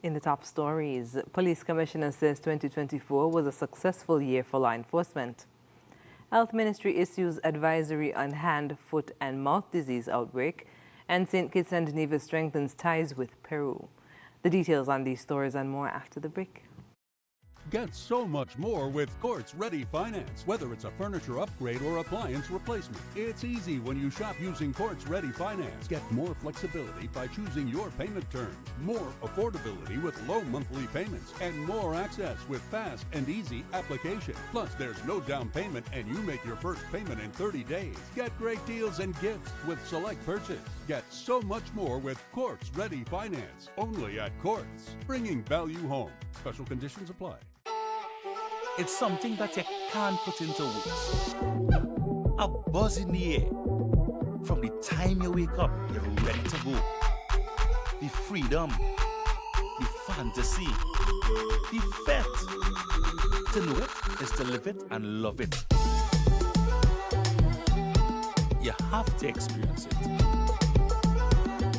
In the top stories, Police Commissioner says 2024 was a successful year for law enforcement. Health Ministry issues advisory on hand, foot and mouth disease outbreak, and St. Kitts and Nevis strengthens ties with Peru. The details on these stories and more after the break. Get so much more with Courts Ready Finance. Whether it's a furniture upgrade or appliance replacement, it's easy when you shop using Courts Ready Finance. Get more flexibility by choosing your payment terms, more affordability with low monthly payments, and more access with fast and easy application. Plus, there's no down payment and you make your first payment in 30 days. Get great deals and gifts with select purchase. Get so much more with Courts Ready Finance. Only at Courts, bringing value home. Special conditions apply. It's something that you can't put into words. A buzz in the air. From the time you wake up, you're ready to go. The freedom, the fantasy, the fete. To know it is to live it and love it. You have to experience it.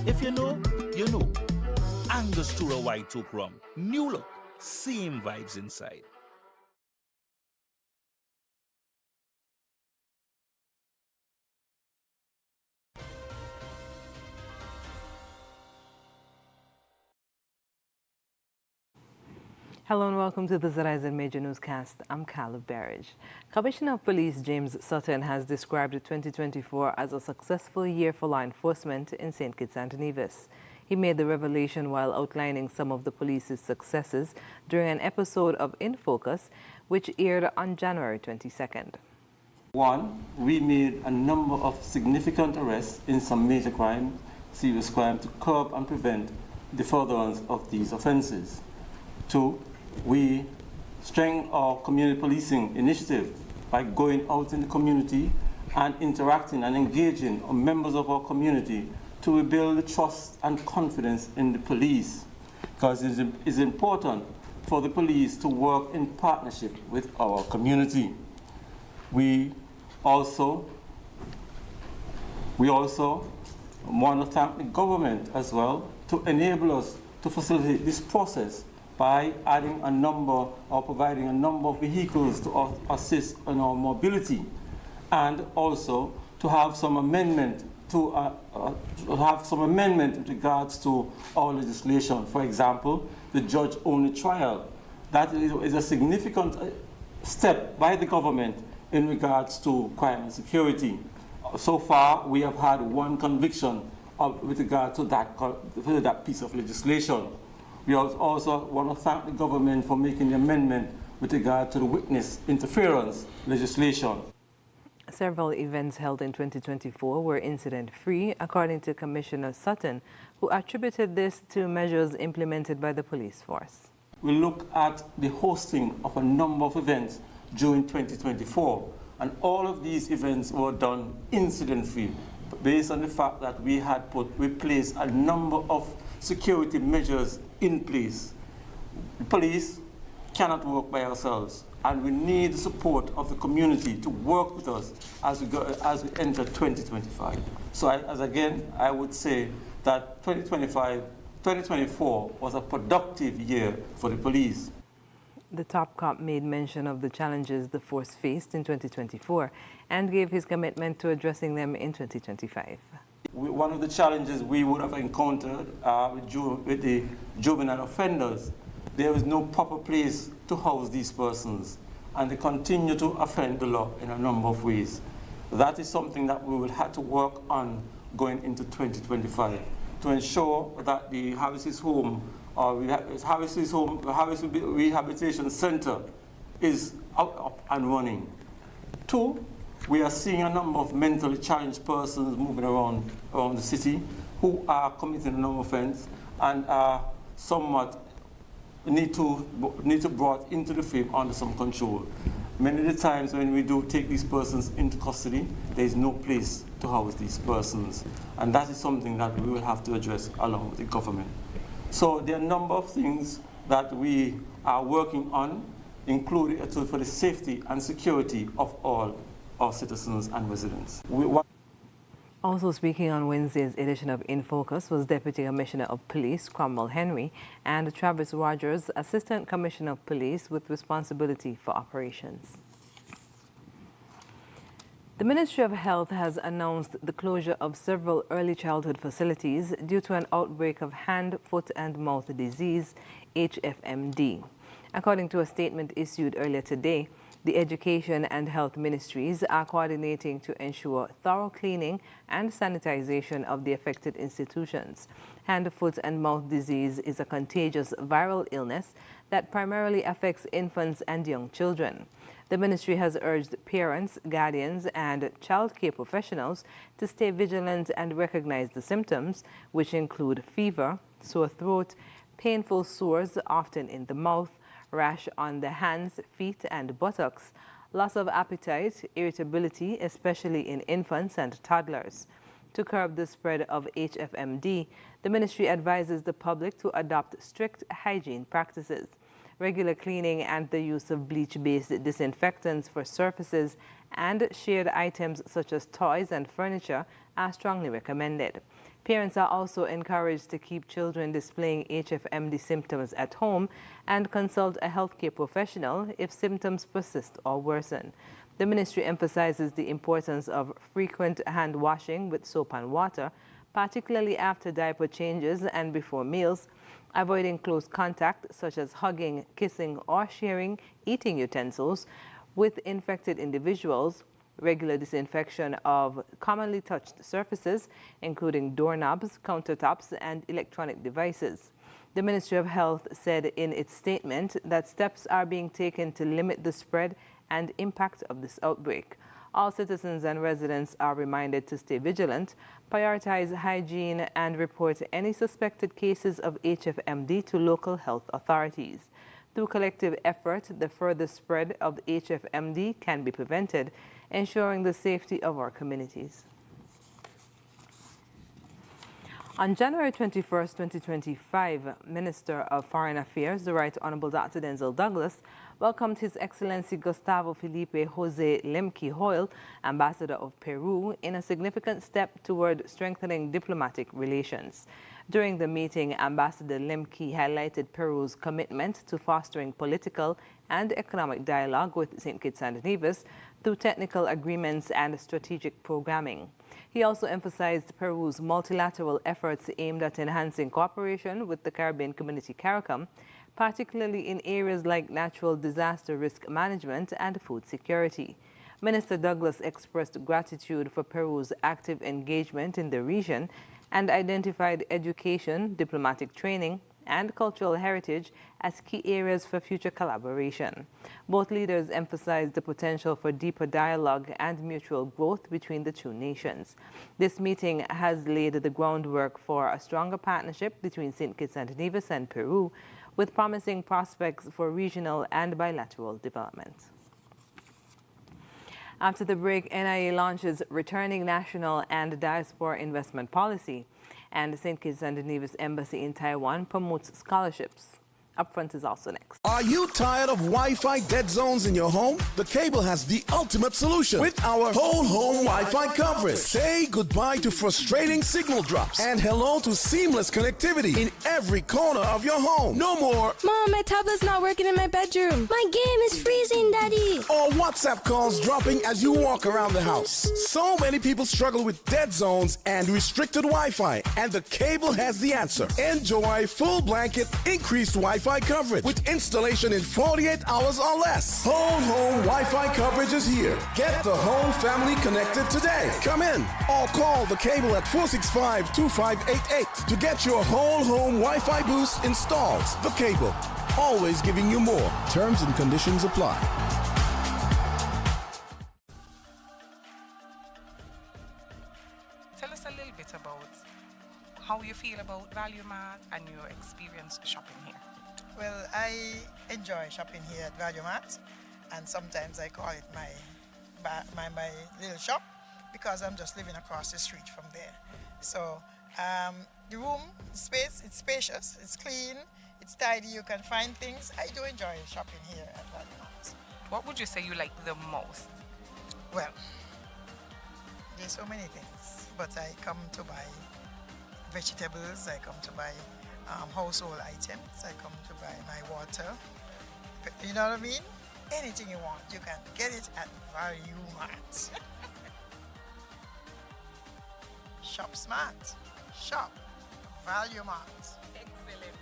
If you know, you know. Angostura White Oak Rum. New look, same vibes inside. Hello and welcome to the ZIZ Major Newscast. I'm Carla Barrage. Commissioner of Police James Sutton has described 2024 as a successful year for law enforcement in St. Kitts and Nevis. He made the revelation while outlining some of the police's successes during an episode of In Focus, which aired on January 22nd. One, we made a number of significant arrests in some major crime, serious crime, to curb and prevent the furtherance of these offenses. Two, we strengthened our community policing initiative by going out in the community and interacting and engaging members of our community to rebuild the trust and confidence in the police, because it is important for the police to work in partnership with our community. We also want to thank the government as well to enable us to facilitate this process by adding a number or providing a number of vehicles to assist in our mobility, and also to have some amendment with regards to our legislation. For example, the judge-only trial. That is a significant step by the government in regards to crime and security. So far, we have had one conviction with regard to that piece of legislation. We also want to thank the government for making the amendment with regard to the witness interference legislation. Several events held in 2024 were incident-free, according to Commissioner Sutton, who attributed this to measures implemented by the police force. We look at the hosting of a number of events during 2024, and all of these events were done incident-free, based on the fact that we placed a number of security measures in place. The police cannot work by ourselves, and we need the support of the community to work with us as we enter 2025. So I would say that 2024 was a productive year for the police. The top cop made mention of the challenges the force faced in 2024 and gave his commitment to addressing them in 2025. One of the challenges we would have encountered with the juvenile offenders, there is no proper place to house these persons, and they continue to offend the law in a number of ways. That is something that we will have to work on going into 2025 to ensure that the Harris's Home Rehabilitation Center is up and running. Two, we are seeing a number of mentally challenged persons moving around the city who are committing a number of offenses and are somewhat need to be brought into the frame under some control. Many of the times when we do take these persons into custody, there is no place to house these persons. And that is something that we will have to address along with the government. So there are a number of things that we are working on, including for the safety and security of all our citizens and residents. Also speaking on Wednesday's edition of In Focus was Deputy Commissioner of Police Cromwell Henry and Travis Rogers, Assistant Commissioner of Police with responsibility for operations. The Ministry of Health has announced the closure of several early childhood facilities due to an outbreak of hand, foot and mouth disease, HFMD. According to a statement issued earlier today, the Education and Health Ministries are coordinating to ensure thorough cleaning and sanitization of the affected institutions. Hand, foot and mouth disease is a contagious viral illness that primarily affects infants and young children. The ministry has urged parents, guardians and child care professionals to stay vigilant and recognize the symptoms, which include fever, sore throat, painful sores, often in the mouth, rash on the hands, feet and buttocks, loss of appetite, irritability, especially in infants and toddlers. To curb the spread of HFMD, the ministry advises the public to adopt strict hygiene practices. Regular cleaning and the use of bleach-based disinfectants for surfaces and shared items such as toys and furniture are strongly recommended. Parents are also encouraged to keep children displaying HFMD symptoms at home and consult a healthcare professional if symptoms persist or worsen. The ministry emphasizes the importance of frequent hand washing with soap and water, particularly after diaper changes and before meals, avoiding close contact such as hugging, kissing, or sharing eating utensils with infected individuals, regular disinfection of commonly touched surfaces, including doorknobs, countertops, and electronic devices. The Ministry of Health said in its statement that steps are being taken to limit the spread and impact of this outbreak. All citizens and residents are reminded to stay vigilant, prioritize hygiene, and report any suspected cases of HFMD to local health authorities. Through collective effort, the further spread of HFMD can be prevented, ensuring the safety of our communities. On January 21, 2025, Minister of Foreign Affairs, the Right Honorable Dr. Denzel Douglas, welcomed His Excellency Gustavo Felipe Jose Lemke Hoyle, Ambassador of Peru, in a significant step toward strengthening diplomatic relations. During the meeting, Ambassador Lemke highlighted Peru's commitment to fostering political and economic dialogue with St. Kitts and Nevis through technical agreements and strategic programming. He also emphasized Peru's multilateral efforts aimed at enhancing cooperation with the Caribbean Community CARICOM, particularly in areas like natural disaster risk management and food security. Minister Douglas expressed gratitude for Peru's active engagement in the region and identified education, diplomatic training, and cultural heritage as key areas for future collaboration. Both leaders emphasized the potential for deeper dialogue and mutual growth between the two nations. This meeting has laid the groundwork for a stronger partnership between St. Kitts and Nevis and Peru, with promising prospects for regional and bilateral development. After the break, NIA launches Returning National and Diaspora Investment Policy, and the St. Kitts and Nevis Embassy in Taiwan promotes scholarships. Upfront is also next. Are you tired of Wi-Fi dead zones in your home? The Cable has the ultimate solution with our whole home Wi-Fi coverage. Say goodbye to frustrating signal drops and hello to seamless connectivity in every corner of your home. No more Mom, my tablet's not working in my bedroom. My game is freezing, Daddy. or WhatsApp calls dropping as you walk around the house. So many people struggle with dead zones and restricted Wi-Fi, and the Cable has the answer. Enjoy full blanket increased Wi-Fi coverage with installation in 48 hours or less. Whole home Wi-Fi coverage is here. Get the whole family connected today. Come in or call the Cable at 465-2588 to get your whole home Wi-Fi boost installed. The Cable, always giving you more. Terms and conditions apply. Tell us a little bit about how you feel about Value Mart and your experience shopping here. Well, I enjoy shopping here at Value Mart, and sometimes I call it my little shop because I'm just living across the street from there. So the room, space, it's spacious, it's clean, it's tidy, you can find things. I do enjoy shopping here at Value Mart. What would you say you like the most? Well, there's so many things, but I come to buy vegetables, I come to buy household items, I come to buy my water. You know what I mean? Anything you want, you can get it at Value Mart. Shop smart. Shop Value Mart. Excellent.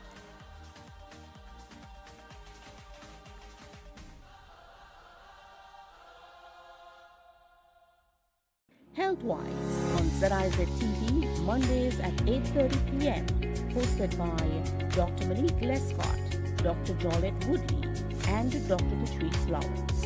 Health-wise on ZIZ TV, Mondays at 8:30 p.m. Hosted by Dr. Malik Lescott, Dr. Jolette Woodley, and Dr. Patrice Lawrence.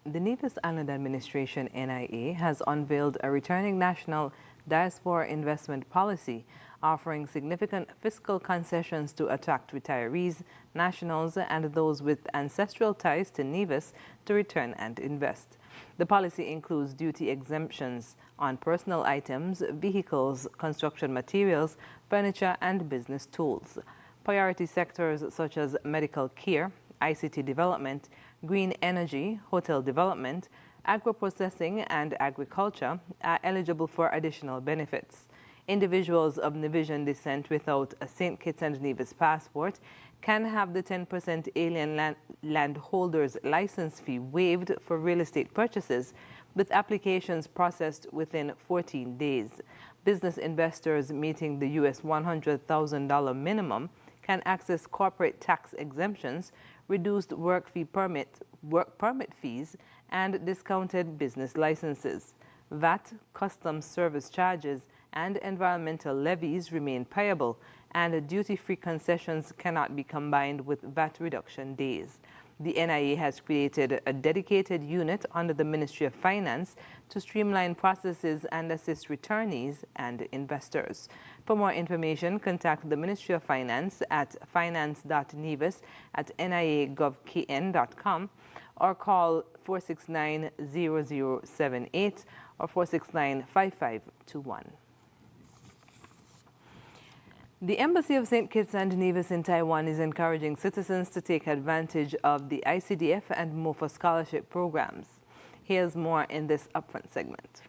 The Nevis Island Administration, NIA, has unveiled a returning national diaspora investment policy offering significant fiscal concessions to attract retirees, nationals, and those with ancestral ties to Nevis to return and invest. The policy includes duty exemptions on personal items, vehicles, construction materials, furniture, and business tools. Priority sectors such as medical care, ICT development, green energy, hotel development, agro-processing, and agriculture are eligible for additional benefits. Individuals of Nevisian descent without a St. Kitts and Nevis passport can have the 10% alien landholders license fee waived for real estate purchases, with applications processed within 14 days. Business investors meeting the US $100,000 minimum can access corporate tax exemptions, reduced work permit fees, and discounted business licenses. VAT, customs service charges, and environmental levies remain payable, and duty-free concessions cannot be combined with VAT reduction days. The NIA has created a dedicated unit under the Ministry of Finance to streamline processes and assist returnees and investors. For more information, contact the Ministry of Finance at finance.nevis@nia.gov.kn.com or call 469-0078 or 469-5521. The Embassy of St. Kitts and Nevis in Taiwan is encouraging citizens to take advantage of the ICDF and MOFA scholarship programs. Here's more in this Upfront segment.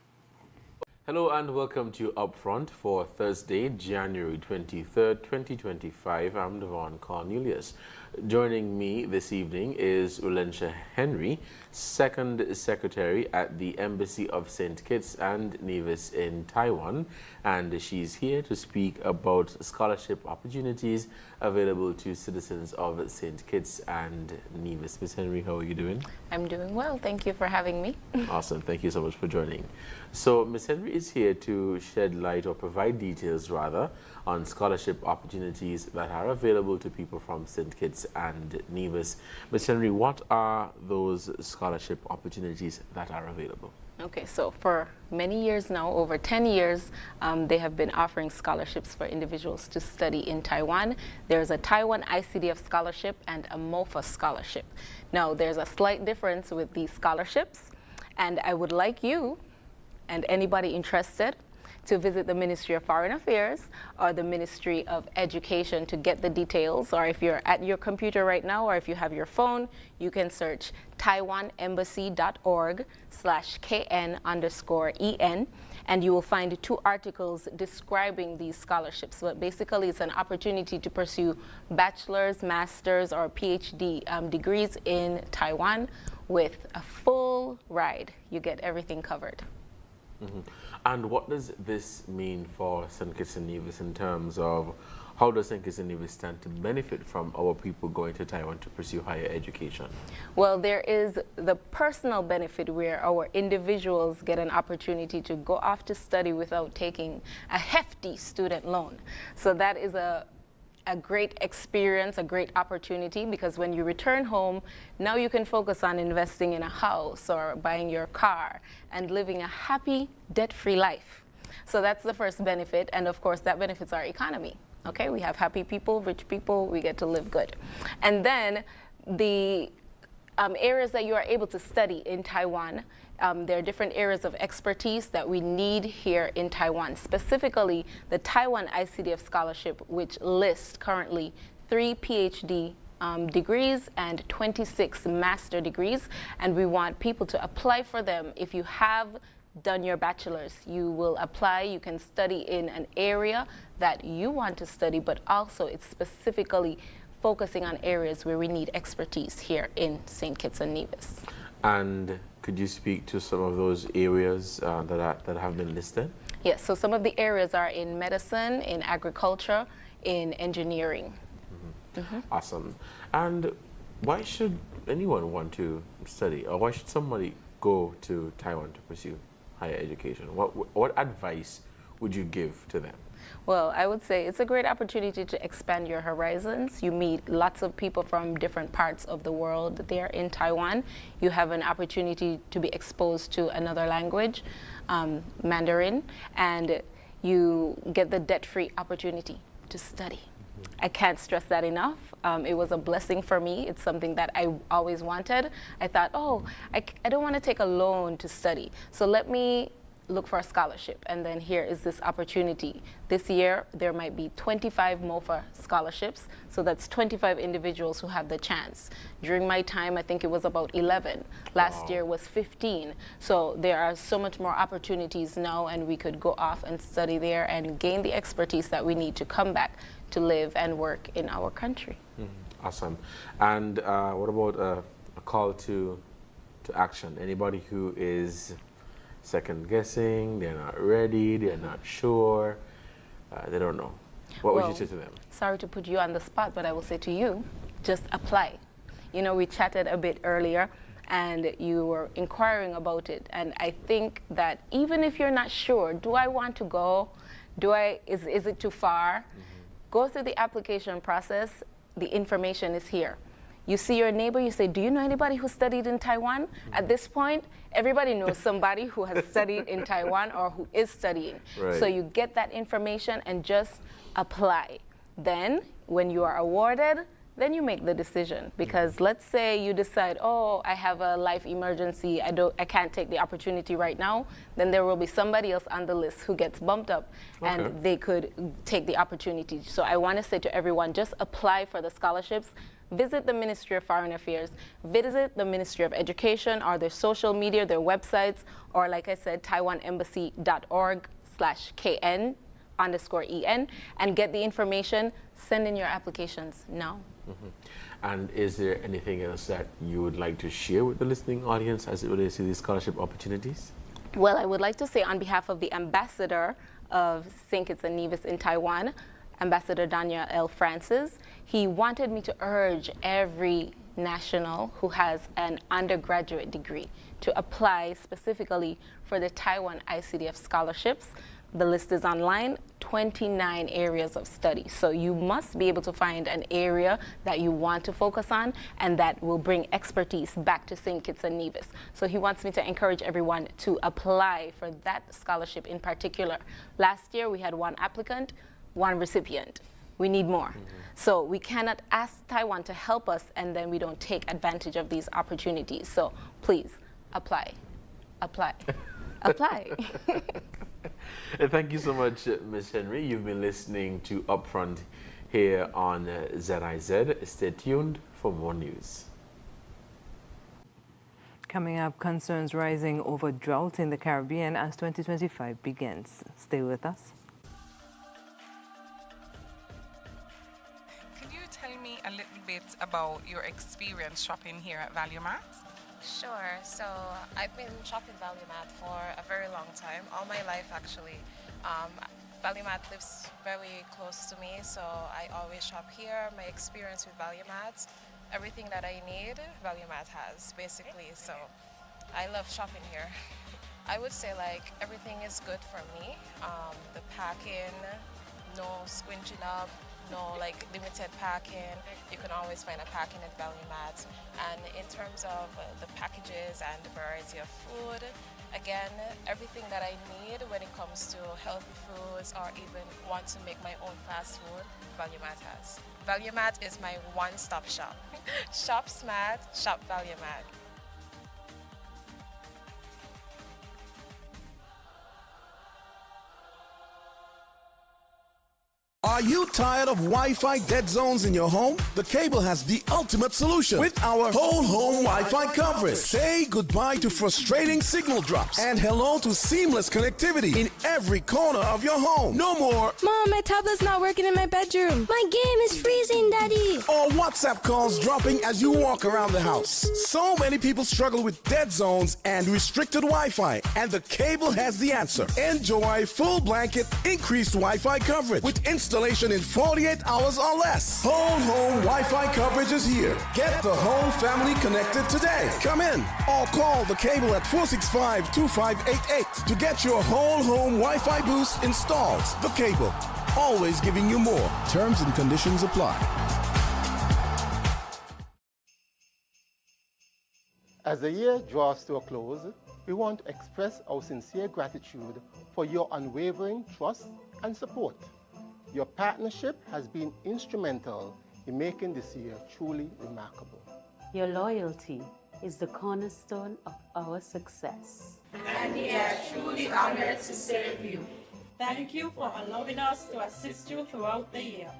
Hello and welcome to Upfront for Thursday, January 23rd, 2025. I'm Devon Cornelius. Joining me this evening is Ulentia Henry, Second Secretary at the Embassy of St. Kitts and Nevis in Taiwan, and she's here to speak about scholarship opportunities available to citizens of St. Kitts and Nevis. Ms. Henry, how are you doing? I'm doing well. Thank you for having me. Awesome. Thank you so much for joining. So Ms. Henry is here to shed light, or provide details rather, on scholarship opportunities that are available to people from St. Kitts and Nevis. Ms. Henry, what are those scholarship opportunities that are available? Okay, so for many years now, over 10 years, they have been offering scholarships for individuals to study in Taiwan. There's a Taiwan ICDF scholarship and a MOFA scholarship. Now, there's a slight difference with these scholarships, and I would like you and anybody interested to visit the Ministry of Foreign Affairs or the Ministry of Education to get the details. Or if you're at your computer right now, or if you have your phone, you can search taiwanembassy.org/KN_EN, and you will find 2 articles describing these scholarships. But basically, it's an opportunity to pursue bachelor's, master's, or PhD degrees in Taiwan with a full ride. You get everything covered. Mm-hmm. And what does this mean for St. Kitts and Nevis in terms of how does St. Kitts and Nevis stand to benefit from our people going to Taiwan to pursue higher education? Well, there is the personal benefit where our individuals get an opportunity to go off to study without taking a hefty student loan. So that is a great experience, a great opportunity, because when you return home, now you can focus on investing in a house or buying your car and living a happy, debt-free life. So that's the first benefit, and of course that benefits our economy. Okay, we have happy people, rich people, we get to live good. And then the areas that you are able to study in Taiwan, There are different areas of expertise that we need here in Taiwan, specifically the Taiwan ICDF Scholarship, which lists currently 3 PhD degrees and 26 master degrees, and we want people to apply for them. If you have done your bachelor's, you will apply. You can study in an area that you want to study, but also it's specifically focusing on areas where we need expertise here in St. Kitts and Nevis. And could you speak to some of those areas that have been listed? Yes, so some of the areas are in medicine, in agriculture, in engineering. Awesome. And why should anyone want to study, or why should somebody go to Taiwan to pursue higher education? What advice would you give to them? Well, I would say it's a great opportunity to expand your horizons. You meet lots of people from different parts of the world there in Taiwan. You have an opportunity to be exposed to another language, Mandarin, and you get the debt-free opportunity to study. I can't stress that enough. It was a blessing for me. It's something that I always wanted. I thought, oh, I don't want to take a loan to study, so let me look for a scholarship. And then here is this opportunity. This year, there might be 25 MOFA scholarships, so that's 25 individuals who have the chance. During my time, I think it was about 11. Last year was 15. So there are so much more opportunities now, and we could go off and study there and gain the expertise that we need to come back to live and work in our country. Awesome. And what about a call to action? Anybody who is second guessing, they're not ready, they're not sure, they don't know. What would you say to them? Sorry to put you on the spot, but I will say to you, just apply. You know, we chatted a bit earlier and you were inquiring about it. And I think that even if you're not sure, do I want to go? Is it too far? Go through the application process. The information is here. You see your neighbor, you say, do you know anybody who studied in Taiwan? At this point, everybody knows somebody who has studied in Taiwan or who is studying. Right. So you get that information and just apply. Then, when you are awarded, then you make the decision. Because let's say you decide, oh, I have a life emergency, I can't take the opportunity right now, then there will be somebody else on the list who gets bumped up and they could take the opportunity. So I want to say to everyone, just apply for the scholarships. Visit the Ministry of Foreign Affairs, visit the Ministry of Education or their social media, their websites, or like I said, taiwanembassy.org/KN_EN and get the information. Send in your applications now. And is there anything else that you would like to share with the listening audience as it relates to these scholarship opportunities? Well, I would like to say on behalf of the ambassador of St. Kitts and Nevis in Taiwan, Ambassador Daniel L. Francis, he wanted me to urge every national who has an undergraduate degree to apply specifically for the Taiwan ICDF scholarships. The list is online, 29 areas of study. So you must be able to find an area that you want to focus on and that will bring expertise back to St. Kitts and Nevis. So he wants me to encourage everyone to apply for that scholarship in particular. Last year we had 1 applicant, 1 recipient. We need more. So we cannot ask Taiwan to help us and then we don't take advantage of these opportunities. So please, apply, apply, apply. Thank you so much, Ms. Henry. You've been listening to Upfront here on ZIZ. Stay tuned for more news. Coming up, concerns rising over drought in the Caribbean as 2025 begins. Stay with us. Could you tell me a little bit about your experience shopping here at Value Mart? Sure. So I've been shopping Value Mart for a very long time, all my life actually. Value Mart lives very close to me, so I always shop here. My experience with Value Mart, everything that I need, Value Mart has basically. So I love shopping here. I would say like everything is good for me. The packing, no squinching up, no like limited packing. You can always find a packing at Value Mart. And in terms of the packages and the variety of food, again, everything that I need when it comes to healthy foods or even want to make my own fast food, Value Mart has. Value Mart is my one-stop shop. Shop smart, shop Value Mart. Are you tired of Wi-Fi dead zones in your home? The Cable has the ultimate solution with our whole home Wi-Fi coverage. Say goodbye to frustrating signal drops and hello to seamless connectivity in every corner of your home. No more Mom, my tablet's not working in my bedroom. My game is freezing, Daddy. or WhatsApp calls dropping as you walk around the house. So many people struggle with dead zones and restricted Wi-Fi, and the Cable has the answer. Enjoy full blanket increased Wi-Fi coverage with installation in 48 hours or less. Whole home Wi-Fi coverage is here. Get the whole family connected today. Come in or call the Cable at 465-2588 to get your whole home Wi-Fi boost installed. The Cable, always giving you more. Terms and conditions apply. As the year draws to a close, we want to express our sincere gratitude for your unwavering trust and support. Your partnership has been instrumental in making this year truly remarkable. Your loyalty is the cornerstone of our success. And we are truly honored to serve you. Thank you for allowing us to assist you throughout the year.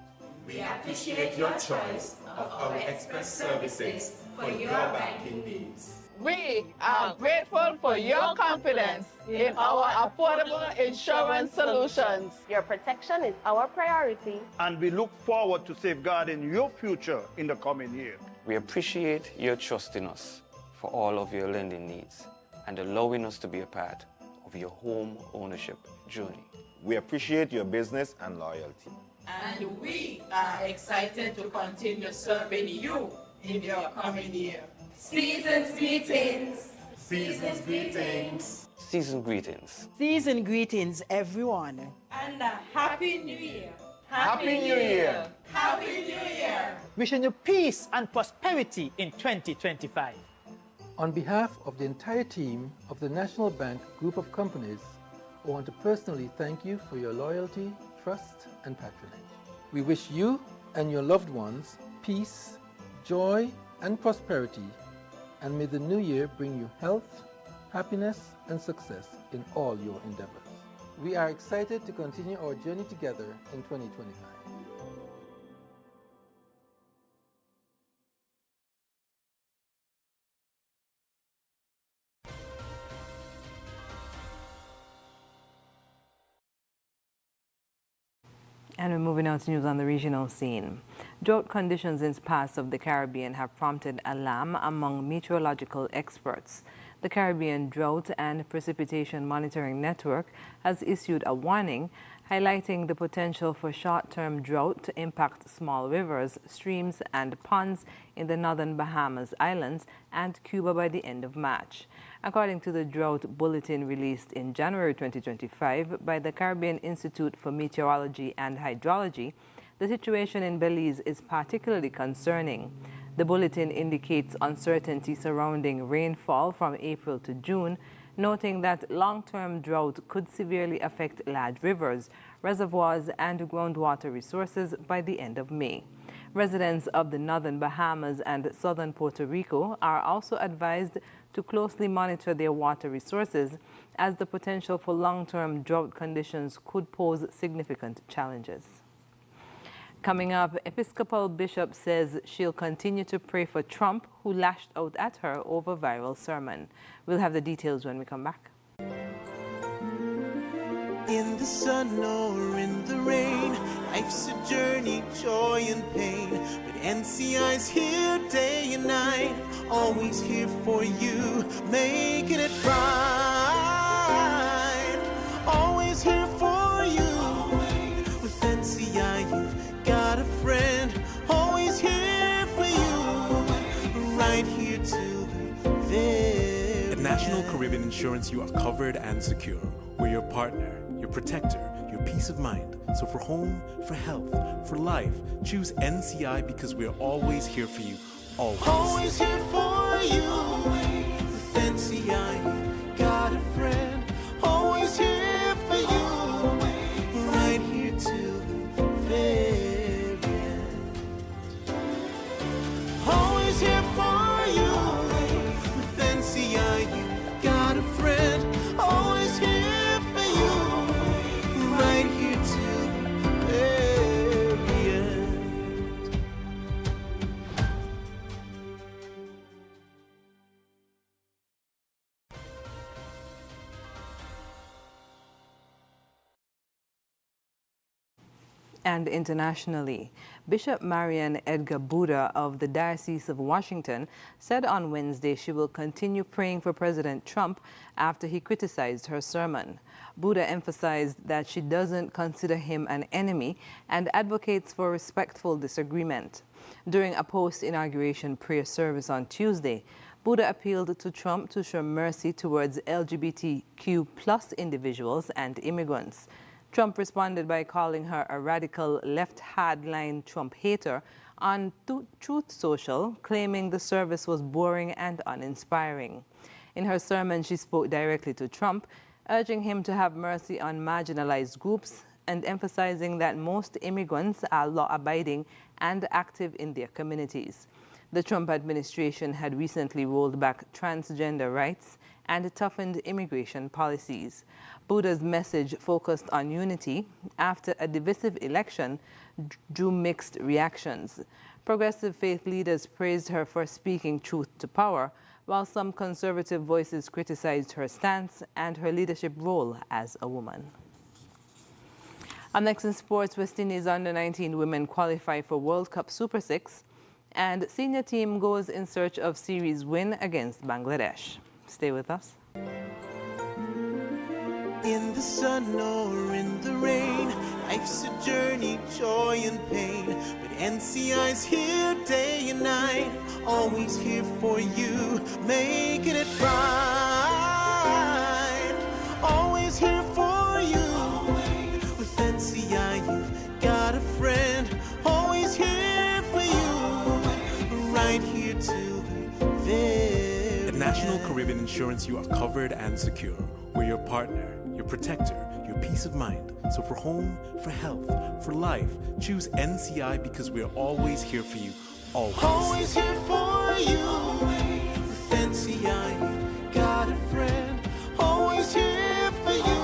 We appreciate your choice of our express services for your banking needs. We are grateful for your confidence in our affordable insurance solutions. Your protection is our priority. And we look forward to safeguarding your future in the coming year. We appreciate your trust in us for all of your lending needs and allowing us to be a part of your home ownership journey. We appreciate your business and loyalty. And we are excited to continue serving you in your coming year. Season's greetings. Season's greetings. Season greetings. Season greetings, everyone. And a Happy New Year. Happy New Year. Happy New Year. Wishing you peace and prosperity in 2025. On behalf of the entire team of the National Bank Group of Companies, I want to personally thank you for your loyalty, trust, and patronage. We wish you and your loved ones peace, joy, and prosperity, and may the new year bring you health, happiness, and success in all your endeavors. We are excited to continue our journey together in 2025. And we're moving on to news on the regional scene. Drought conditions in parts of the Caribbean have prompted alarm among meteorological experts. The Caribbean Drought and Precipitation Monitoring Network has issued a warning highlighting the potential for short-term drought to impact small rivers, streams, and ponds in the northern Bahamas Islands and Cuba by the end of March. According to the drought bulletin released in January 2025 by the Caribbean Institute for Meteorology and Hydrology, the situation in Belize is particularly concerning. The bulletin indicates uncertainty surrounding rainfall from April to June, noting that long-term drought could severely affect large rivers, reservoirs, and groundwater resources by the end of May. Residents of the northern Bahamas and southern Puerto Rico are also advised to closely monitor their water resources, as the potential for long-term drought conditions could pose significant challenges. Coming up, Episcopal Bishop says she'll continue to pray for Trump, who lashed out at her over viral sermon. We'll have the details when we come back. In the sun or in the rain, life's a journey, joy and pain. But NCI's here day and night, always here for you, making it right. Always here for you. With NCI, you've got a friend, always here for you, right here till the very At National Caribbean Insurance, you are covered and secure. We're your partner, your protector, your peace of mind. So for home, for health, for life, choose NCI because we're always here for you. Always. Always here for you. With NCI, you've got a friend. Always here for you. Right here till the very end. Always here for you. With NCI, you've got a friend. Always here for you. Right here till the very end. And internationally, Bishop Marian Edgar Buddha of the Diocese of Washington said on Wednesday she will continue praying for President Trump after he criticized her sermon. Buddha emphasized that she doesn't consider him an enemy and advocates for respectful disagreement. During a post-inauguration prayer service on Tuesday, Buddha appealed to Trump to show mercy towards LGBTQ+ individuals and immigrants. Trump responded by calling her a radical left-hardline Trump hater on Truth Social, claiming the service was boring and uninspiring. In her sermon, she spoke directly to Trump, urging him to have mercy on marginalized groups and emphasizing that most immigrants are law-abiding and active in their communities. The Trump administration had recently rolled back transgender rights and toughened immigration policies. Buddha's message focused on unity after a divisive election drew mixed reactions. Progressive faith leaders praised her for speaking truth to power, while some conservative voices criticized her stance and her leadership role as a woman. Up next in sports, West Indies under-19 women qualify for World Cup Super 6, and senior team goes in search of series win against Bangladesh. Stay with us. In the sun or in the rain, life's a journey, joy and pain. But NCI's here day and night, always here for you, making it right. Always here for you. With NCI, you've got a friend, always here for you, right here till the very At National Caribbean Insurance, you are covered and secure. We're your partner, your protector, your peace of mind. So for home, for health, for life, choose NCI because we're always here for you. Always. Always here for you. With NCI, you've got a friend. Always here for you.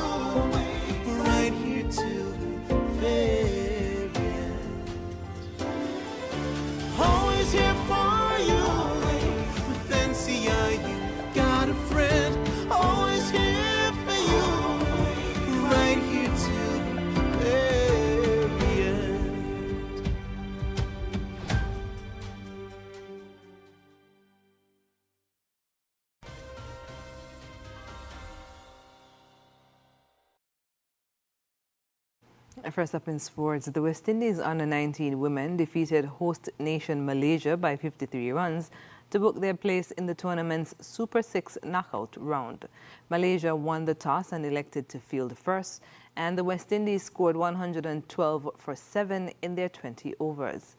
Right here till the very end. Always here for you. With NCI, you've got a friend. Always here for you. Right here till the very end. First up in sports, the West Indies under-19 women defeated host nation Malaysia by 53 runs to book their place in the tournament's Super 6 knockout round. Malaysia won the toss and elected to field first, and the West Indies scored 112 for 7 in their 20 overs.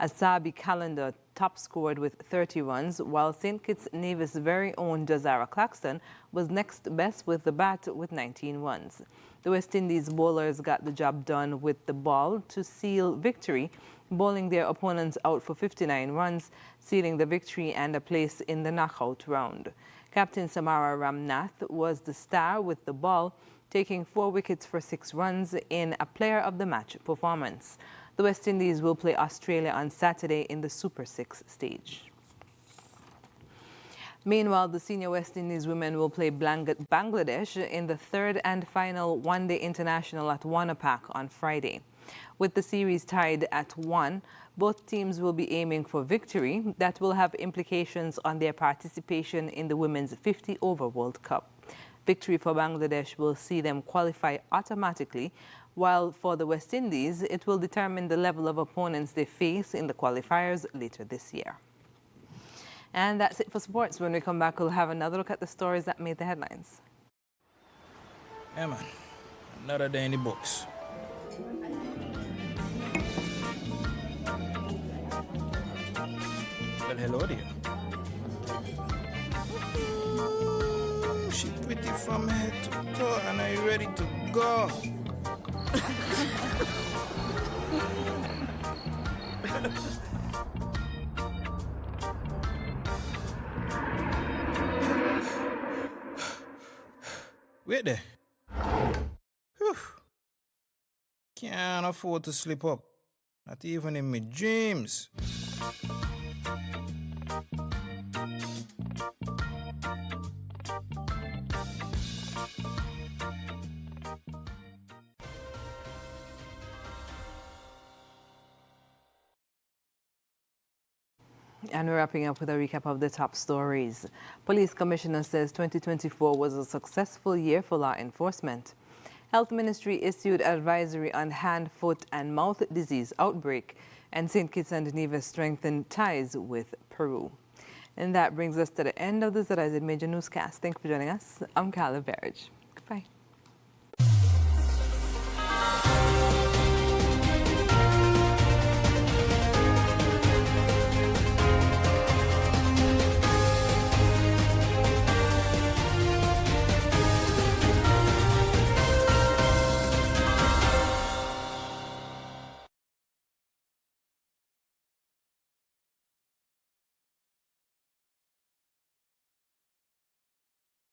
Asabi Calendar top scored with 30 runs, while St. Kitts-Nevis' very own Jazara Claxton was next best with the bat with 19 runs. The West Indies bowlers got the job done with the ball to seal victory, bowling their opponents out for 59 runs, sealing the victory and a place in the knockout round. Captain Samara Ramnath was the star with the ball, taking 4 wickets for 6 runs in a player of the match performance. The West Indies will play Australia on Saturday in the Super 6 stage. Meanwhile, the senior West Indies women will play Bangladesh in the third and final one-day international at Wanapak on Friday. With the series tied at 1, both teams will be aiming for victory that will have implications on their participation in the Women's 50-over World Cup. Victory for Bangladesh will see them qualify automatically, while for the West Indies, it will determine the level of opponents they face in the qualifiers later this year. And that's it for sports. When we come back, we'll have another look at the stories that made the headlines. Yeah, man. Another day in the books. Well, hello there. Ooh, she pretty from head to toe, and are you ready to go? Wait there. Whew. Can't afford to slip up. Not even in my dreams. And we're wrapping up with a recap of the top stories. Police Commissioner says 2024 was a successful year for law enforcement. Health Ministry issued advisory on hand, foot and mouth disease outbreak, and St. Kitts and Nevis strengthened ties with Peru. And that brings us to the end of the ZIZ Major Newscast. Thank you for joining us. I'm Carla Berridge.